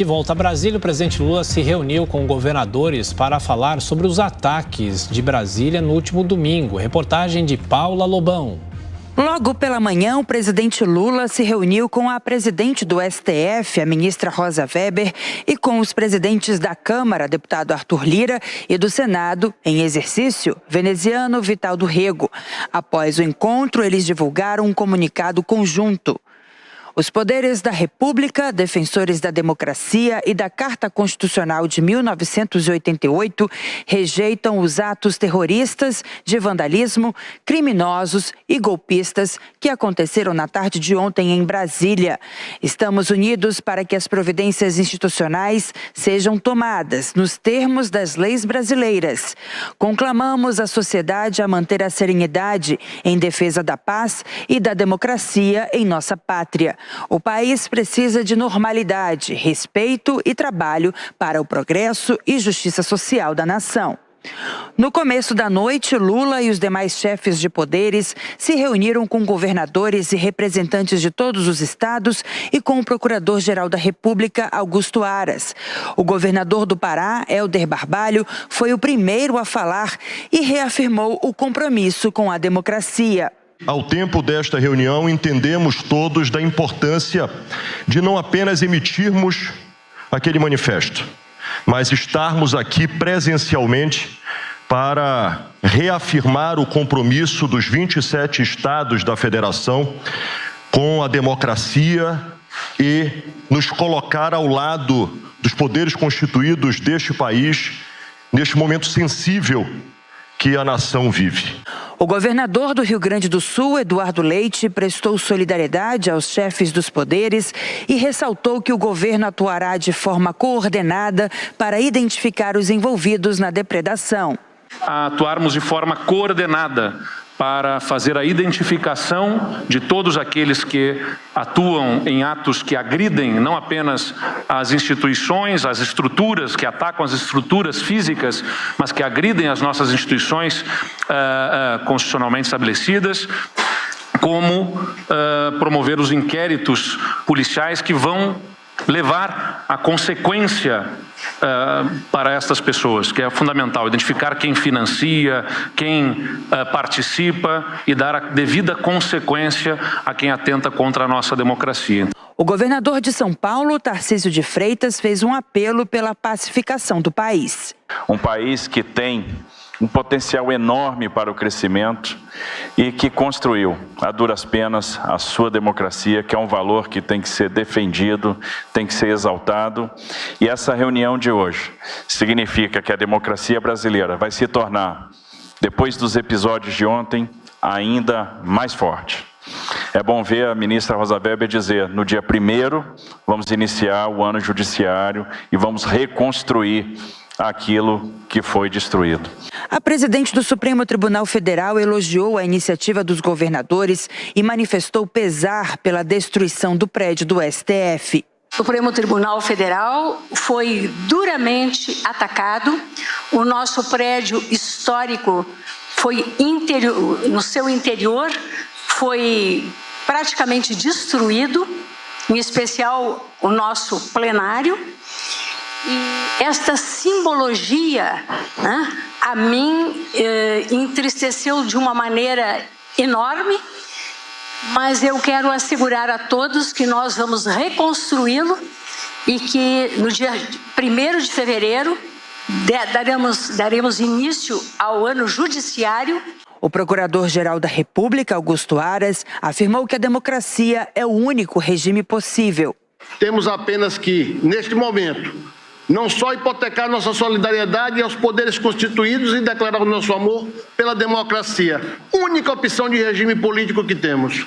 De volta a Brasília, o presidente Lula se reuniu com governadores para falar sobre os ataques de Brasília no último domingo. Reportagem de Paula Lobão. Logo pela manhã, o presidente Lula se reuniu com a presidente do STF, a ministra Rosa Weber, e com os presidentes da Câmara, deputado Arthur Lira, e do Senado, em exercício, veneziano Vital do Rego. Após o encontro, eles divulgaram um comunicado conjunto. Os poderes da República, defensores da democracia e da Carta Constitucional de 1988 rejeitam os atos terroristas, de vandalismo, criminosos e golpistas que aconteceram na tarde de ontem em Brasília. Estamos unidos para que as providências institucionais sejam tomadas nos termos das leis brasileiras. Conclamamos a sociedade a manter a serenidade em defesa da paz e da democracia em nossa pátria. O país precisa de normalidade, respeito e trabalho para o progresso e justiça social da nação. No começo da noite, Lula e os demais chefes de poderes se reuniram com governadores e representantes de todos os estados e com o Procurador-Geral da República, Augusto Aras. O governador do Pará, Helder Barbalho, foi o primeiro a falar e reafirmou o compromisso com a democracia. Ao tempo desta reunião, entendemos todos da importância de não apenas emitirmos aquele manifesto, mas estarmos aqui presencialmente para reafirmar o compromisso dos 27 estados da federação com a democracia e nos colocar ao lado dos poderes constituídos deste país, neste momento sensível que a nação vive. O governador do Rio Grande do Sul, Eduardo Leite, prestou solidariedade aos chefes dos poderes e ressaltou que o governo atuará de forma coordenada para identificar os envolvidos na depredação. Atuarmos de forma coordenada para fazer a identificação de todos aqueles que atuam em atos que agridem não apenas as instituições, as estruturas, que atacam as estruturas físicas, mas que agridem as nossas instituições constitucionalmente estabelecidas, como promover os inquéritos policiais que vão levar a consequência para estas pessoas, que é fundamental, identificar quem financia, quem participa e dar a devida consequência a quem atenta contra a nossa democracia. O governador de São Paulo, Tarcísio de Freitas, fez um apelo pela pacificação do país. Um país que tem um potencial enorme para o crescimento e que construiu, a duras penas, a sua democracia, que é um valor que tem que ser defendido, tem que ser exaltado. E essa reunião de hoje significa que a democracia brasileira vai se tornar, depois dos episódios de ontem, ainda mais forte. É bom ver a ministra Rosa Weber dizer, no dia 1º, vamos iniciar o ano judiciário e vamos reconstruir aquilo que foi destruído. A presidente do Supremo Tribunal Federal elogiou a iniciativa dos governadores e manifestou pesar pela destruição do prédio do STF. O Supremo Tribunal Federal foi duramente atacado. O nosso prédio histórico foi no seu interior foi praticamente destruído, em especial o nosso plenário. E esta simbologia, né, a mim entristeceu de uma maneira enorme, mas eu quero assegurar a todos que nós vamos reconstruí-lo e que no dia 1º de fevereiro daremos início ao ano judiciário. O Procurador-Geral da República, Augusto Aras, afirmou que a democracia é o único regime possível. Temos apenas que, neste momento, não só hipotecar nossa solidariedade aos poderes constituídos e declarar o nosso amor pela democracia. Única opção de regime político que temos.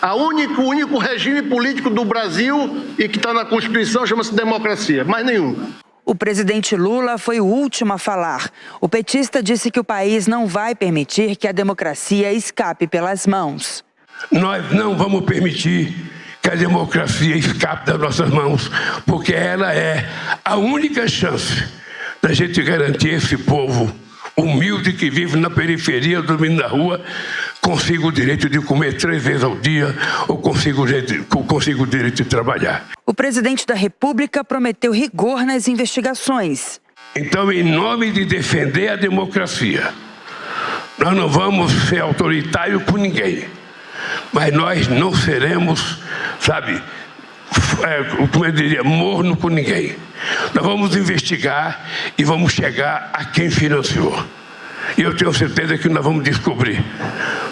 O único regime político do Brasil e que está na Constituição chama-se democracia, mais nenhum. O presidente Lula foi o último a falar. O petista disse que o país não vai permitir que a democracia escape pelas mãos. Nós não vamos permitir que a democracia escape das nossas mãos, porque ela é a única chance da gente garantir esse povo humilde que vive na periferia, dormindo na rua, consigo o direito de comer 3 vezes ao dia ou consigo o direito de trabalhar. O presidente da República prometeu rigor nas investigações. Então, em nome de defender a democracia, nós não vamos ser autoritários com ninguém, mas nós não seremos, como eu diria, morno com ninguém. Nós vamos investigar e vamos chegar a quem financiou. E eu tenho certeza que nós vamos descobrir.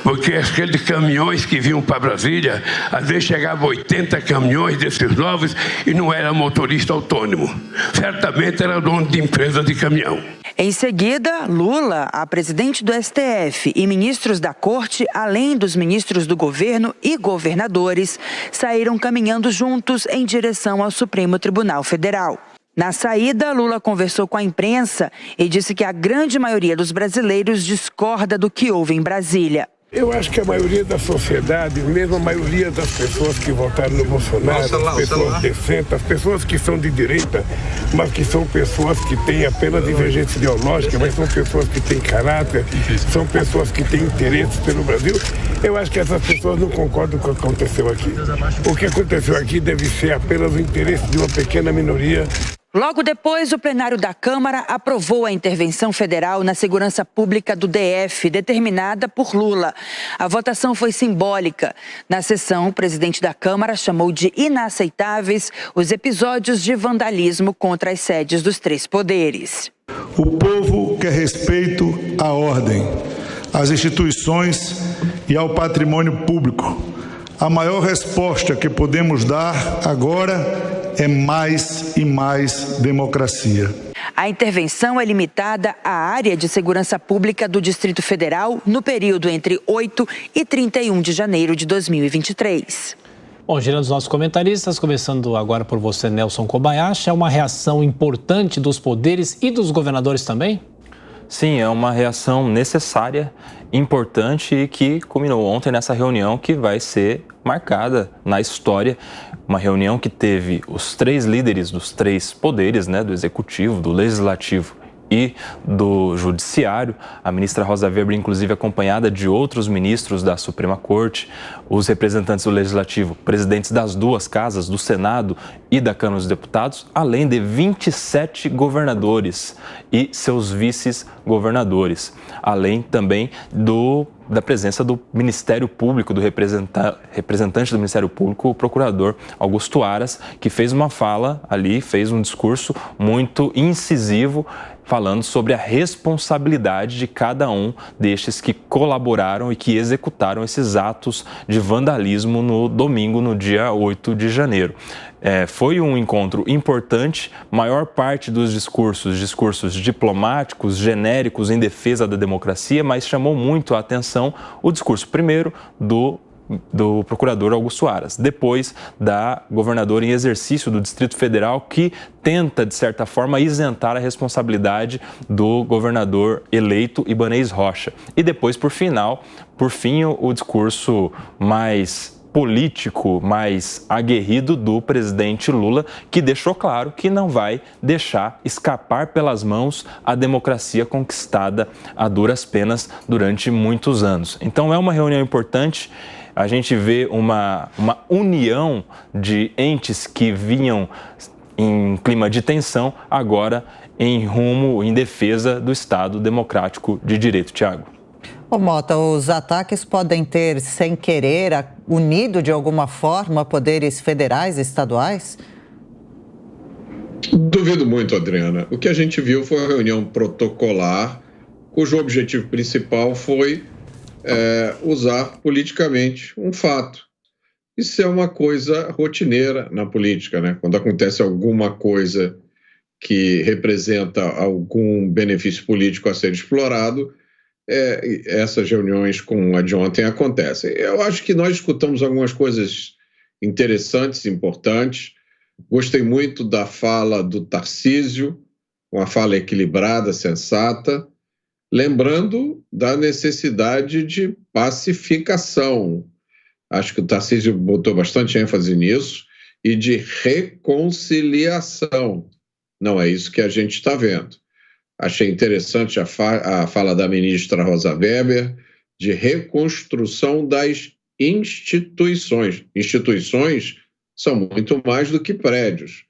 Porque aqueles caminhões que vinham para Brasília, às vezes chegavam 80 caminhões desses novos e não era motorista autônomo. Certamente era dono de empresa de caminhão. Em seguida, Lula, a presidente do STF e ministros da Corte, além dos ministros do governo e governadores, saíram caminhando juntos em direção ao Supremo Tribunal Federal. Na saída, Lula conversou com a imprensa e disse que a grande maioria dos brasileiros discorda do que houve em Brasília. Eu acho que a maioria da sociedade, mesmo a maioria das pessoas que votaram no Bolsonaro, as pessoas decentes, as pessoas que são de direita, mas que são pessoas que têm apenas divergência ideológica, mas são pessoas que têm caráter, são pessoas que têm interesses pelo Brasil, eu acho que essas pessoas não concordam com o que aconteceu aqui. O que aconteceu aqui deve ser apenas o interesse de uma pequena minoria. Logo depois, o plenário da Câmara aprovou a intervenção federal na segurança pública do DF, determinada por Lula. A votação foi simbólica. Na sessão, o presidente da Câmara chamou de inaceitáveis os episódios de vandalismo contra as sedes dos 3 poderes. O povo quer respeito à ordem, às instituições e ao patrimônio público. A maior resposta que podemos dar agora é mais e mais democracia. A intervenção é limitada à área de segurança pública do Distrito Federal no período entre 8 e 31 de janeiro de 2023. Bom, girando os nossos comentaristas, começando agora por você, Nelson Kobayashi, é uma reação importante dos poderes e dos governadores também? Sim, é uma reação necessária, importante e que culminou ontem nessa reunião que vai ser marcada na história. Uma reunião que teve os 3 líderes dos 3 poderes, do Executivo, do Legislativo e do Judiciário. A ministra Rosa Weber, inclusive, acompanhada de outros ministros da Suprema Corte, os representantes do Legislativo, presidentes das 2 casas, do Senado e da Câmara dos Deputados, além de 27 governadores e seus vice-governadores, além também da presença do Ministério Público, do representante do Ministério Público, o procurador Augusto Aras, que fez uma fala ali, fez um discurso muito incisivo, falando sobre a responsabilidade de cada um destes que colaboraram e que executaram esses atos de vandalismo no domingo, no dia 8 de janeiro. Foi um encontro importante, maior parte dos discursos diplomáticos, genéricos em defesa da democracia, mas chamou muito a atenção o discurso, primeiro, do procurador Augusto Aras, depois da governadora em exercício do Distrito Federal, que tenta, de certa forma, isentar a responsabilidade do governador eleito Ibanez Rocha. E depois, por fim, o discurso mais político, mais aguerrido do presidente Lula, que deixou claro que não vai deixar escapar pelas mãos a democracia conquistada a duras penas durante muitos anos. Então é uma reunião importante. A gente vê uma união de entes que vinham em clima de tensão, agora em defesa do Estado Democrático de Direito. Tiago. Ô Mota, os ataques podem ter, sem querer, unido de alguma forma poderes federais e estaduais? Duvido muito, Adriana. O que a gente viu foi uma reunião protocolar, cujo objetivo principal foi usar politicamente um fato. Isso é uma coisa rotineira na política, né? Quando acontece alguma coisa que representa algum benefício político a ser explorado, essas reuniões como a de ontem acontecem. Eu acho que nós escutamos algumas coisas interessantes, importantes. Gostei muito da fala do Tarcísio, uma fala equilibrada, sensata, lembrando da necessidade de pacificação. Acho que o Tarcísio botou bastante ênfase nisso, e de reconciliação. Não é isso que a gente está vendo. Achei interessante a fala da ministra Rosa Weber, de reconstrução das instituições. Instituições são muito mais do que prédios.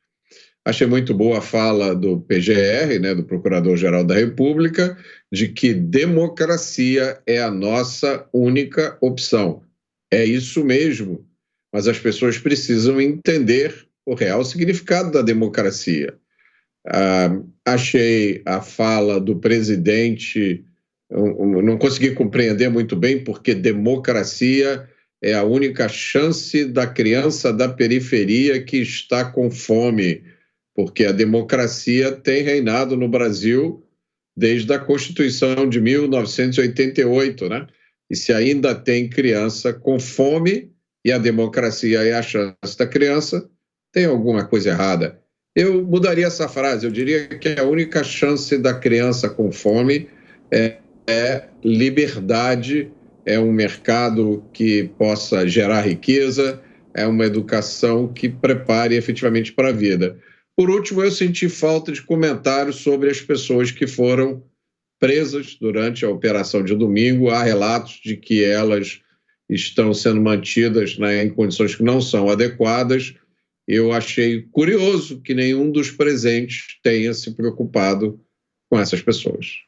Achei muito boa a fala do PGR, né, do Procurador-Geral da República, de que democracia é a nossa única opção. É isso mesmo, mas as pessoas precisam entender o real significado da democracia. Achei a fala do presidente, não consegui compreender muito bem, porque democracia é a única chance da criança da periferia que está com fome, porque a democracia tem reinado no Brasil desde a Constituição de 1988, né? E se ainda tem criança com fome e a democracia é a chance da criança, tem alguma coisa errada. Eu mudaria essa frase, eu diria que a única chance da criança com fome é liberdade, é um mercado que possa gerar riqueza, é uma educação que prepare efetivamente para a vida. Por último, eu senti falta de comentários sobre as pessoas que foram presas durante a operação de domingo. Há relatos de que elas estão sendo mantidas, né, em condições que não são adequadas. Eu achei curioso que nenhum dos presentes tenha se preocupado com essas pessoas.